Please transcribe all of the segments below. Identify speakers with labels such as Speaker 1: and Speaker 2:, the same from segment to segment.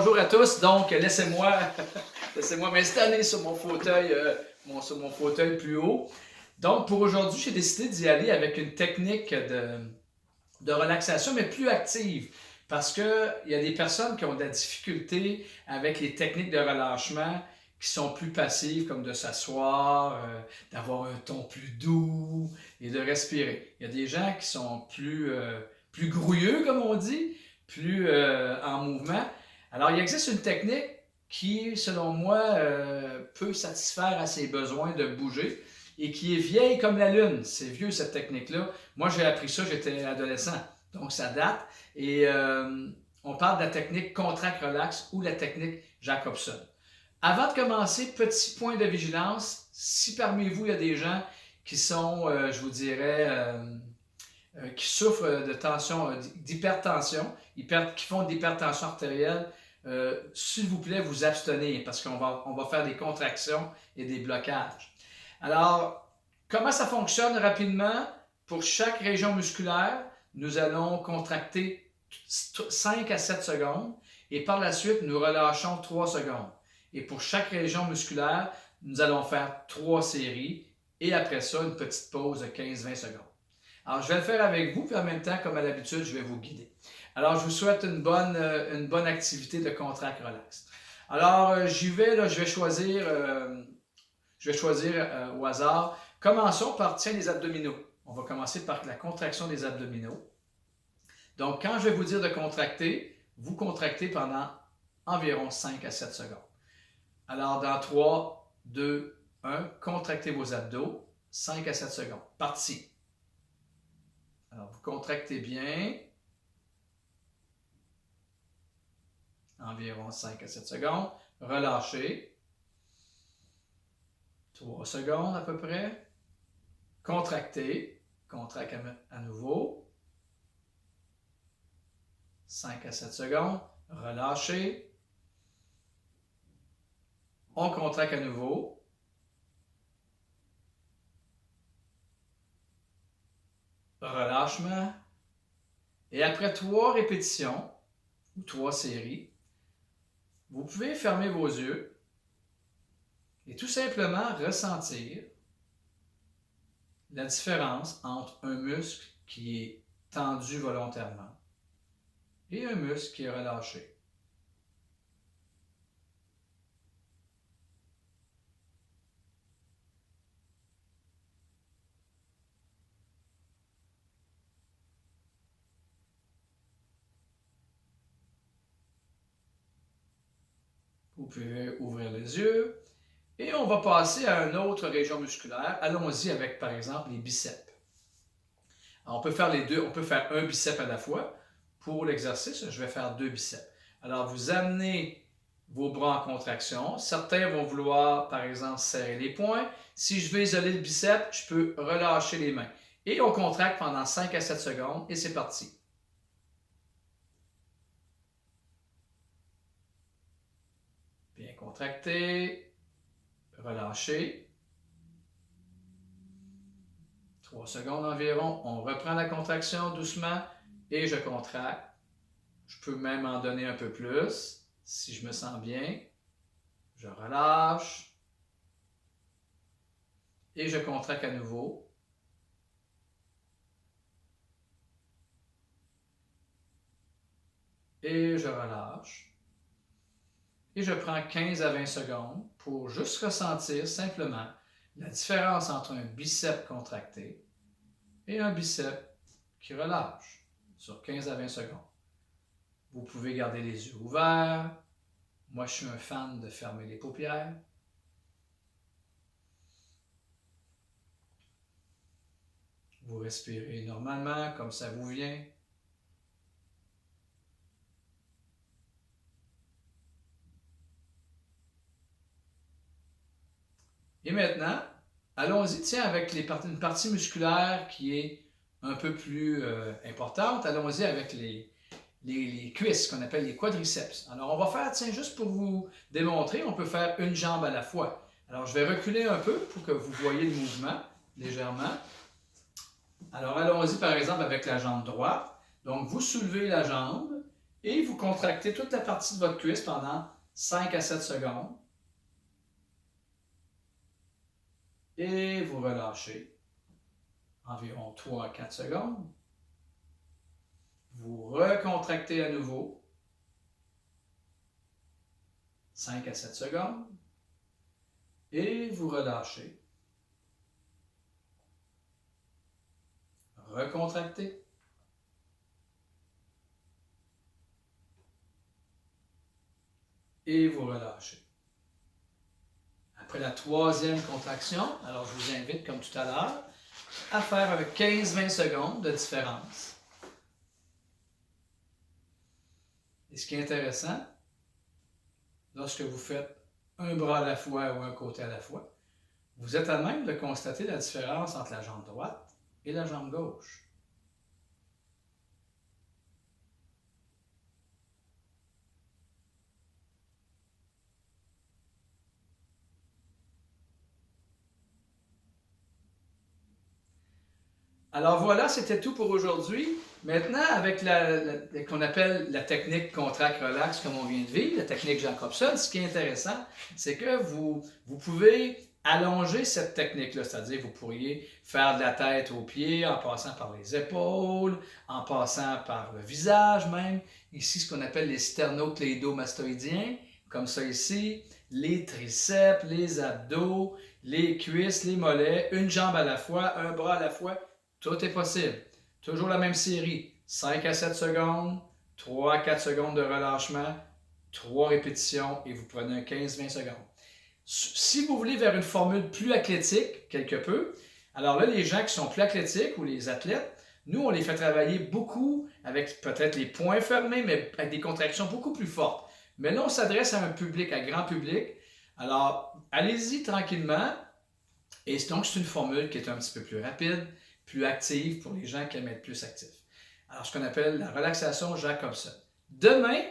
Speaker 1: bonjour à tous. Donc, laissez-moi m'installer sur mon fauteuil, plus haut. Donc, pour aujourd'hui, j'ai décidé d'y aller avec une technique de relaxation, mais plus active. Parce qu'il y a des personnes qui ont de la difficulté avec les techniques de relâchement qui sont plus passives, comme de s'asseoir, d'avoir un ton plus doux et de respirer. Il y a des gens qui sont plus grouilleux, comme on dit, plus en mouvement. Alors, il existe une technique qui, selon moi, peut satisfaire à ses besoins de bouger et qui est vieille comme la lune. C'est vieux, cette technique-là. Moi, j'ai appris ça, j'étais adolescent, donc ça date. Et on parle de la technique contract-relax ou la technique Jacobson. Avant de commencer, petit point de vigilance. Si parmi vous, il y a des gens qui sont, je vous dirais, qui souffrent de tension, d'hypertension, qui font de l'hypertension artérielle, s'il vous plaît, vous abstenez parce qu'on va faire des contractions et des blocages. Alors, comment ça fonctionne rapidement? Pour chaque région musculaire, nous allons contracter 5 à 7 secondes et par la suite, nous relâchons 3 secondes. Et pour chaque région musculaire, nous allons faire 3 séries et après ça, une petite pause de 15-20 secondes. Alors, je vais le faire avec vous, puis en même temps, comme à l'habitude, je vais vous guider. Alors, je vous souhaite une bonne activité de contract relax. Alors, j'y vais, là, je vais choisir au hasard. Commençons par, tiens, les abdominaux. On va commencer par la contraction des abdominaux. Donc, quand je vais vous dire de contracter, vous contractez pendant environ 5 à 7 secondes. Alors, dans 3, 2, 1, contractez vos abdos, 5 à 7 secondes. Parti. Alors, vous contractez bien. Environ 5 à 7 secondes. Relâchez. 3 secondes à peu près. Contractez. Contractez à nouveau. 5 à 7 secondes. Relâchez. On contracte à nouveau. Relâchement. Et après 3 répétitions, ou 3 séries, vous pouvez fermer vos yeux et tout simplement ressentir la différence entre un muscle qui est tendu volontairement et un muscle qui est relâché. Vous pouvez ouvrir les yeux et on va passer à une autre région musculaire. Allons-y avec, par exemple, les biceps. Alors, on peut faire les deux, on peut faire un biceps à la fois. Pour l'exercice, je vais faire 2 biceps. Alors, vous amenez vos bras en contraction. Certains vont vouloir, par exemple, serrer les poings. Si je veux isoler le biceps, je peux relâcher les mains. Et on contracte pendant 5 à 7 secondes et c'est parti. Bien contracté, relâché. 3 secondes environ, on reprend la contraction doucement et je contracte. Je peux même en donner un peu plus si je me sens bien. Je relâche et je contracte à nouveau. Et je relâche. Et je prends 15 à 20 secondes pour juste ressentir simplement la différence entre un biceps contracté et un biceps qui relâche sur 15 à 20 secondes. Vous pouvez garder les yeux ouverts. Moi, je suis un fan de fermer les paupières. Vous respirez normalement, comme ça vous vient. Et maintenant, allons-y, tiens, avec une partie musculaire qui est un peu plus importante. Allons-y avec les cuisses, qu'on appelle les quadriceps. Alors, on va faire, tiens, juste pour vous démontrer, on peut faire une jambe à la fois. Alors, je vais reculer un peu pour que vous voyez le mouvement, légèrement. Alors, allons-y, par exemple, avec la jambe droite. Donc, vous soulevez la jambe Et vous contractez toute la partie de votre cuisse pendant 5 à 7 secondes. Et vous relâchez environ 3 à 4 secondes. Vous recontractez à nouveau 5 à 7 secondes. Et vous relâchez. Recontractez. Et vous relâchez. Après la troisième contraction, alors je vous invite, comme tout à l'heure, à faire avec 15-20 secondes de différence. Et ce qui est intéressant, lorsque vous faites un bras à la fois ou un côté à la fois, vous êtes à même de constater la différence entre la jambe droite et la jambe gauche. Alors voilà, c'était tout pour aujourd'hui. Maintenant, avec qu'on appelle la technique contract-relax, comme on vient de vivre, la technique Jacobson, ce qui est intéressant, c'est que vous pouvez allonger cette technique-là, c'est-à-dire vous pourriez faire de la tête aux pieds en passant par les épaules, en passant par le visage même. Ici, ce qu'on appelle les sternocléidomastoïdiens, comme ça ici, les triceps, les abdos, les cuisses, les mollets, une jambe à la fois, un bras à la fois. Tout est possible. Toujours la même série. 5 à 7 secondes, 3 à 4 secondes de relâchement, 3 répétitions et vous prenez un 15-20 secondes. Si vous voulez vers une formule plus athlétique, quelque peu, alors là, les gens qui sont plus athlétiques ou les athlètes, nous, on les fait travailler beaucoup avec peut-être les poings fermés, mais avec des contractions beaucoup plus fortes. Mais là, on s'adresse à un public, à grand public. Alors, allez-y tranquillement. Et donc, c'est une formule qui est un petit peu plus rapide, plus active pour les gens qui aiment être plus actifs. Alors, ce qu'on appelle la relaxation Jacobson. Demain,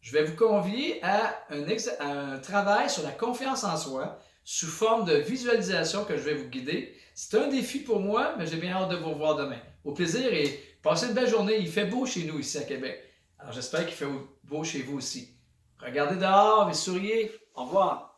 Speaker 1: je vais vous convier à un travail sur la confiance en soi sous forme de visualisation que je vais vous guider. C'est un défi pour moi, mais j'ai bien hâte de vous revoir demain. Au plaisir et passez une belle journée. Il fait beau chez nous ici à Québec. Alors, j'espère qu'il fait beau chez vous aussi. Regardez dehors et souriez. Au revoir.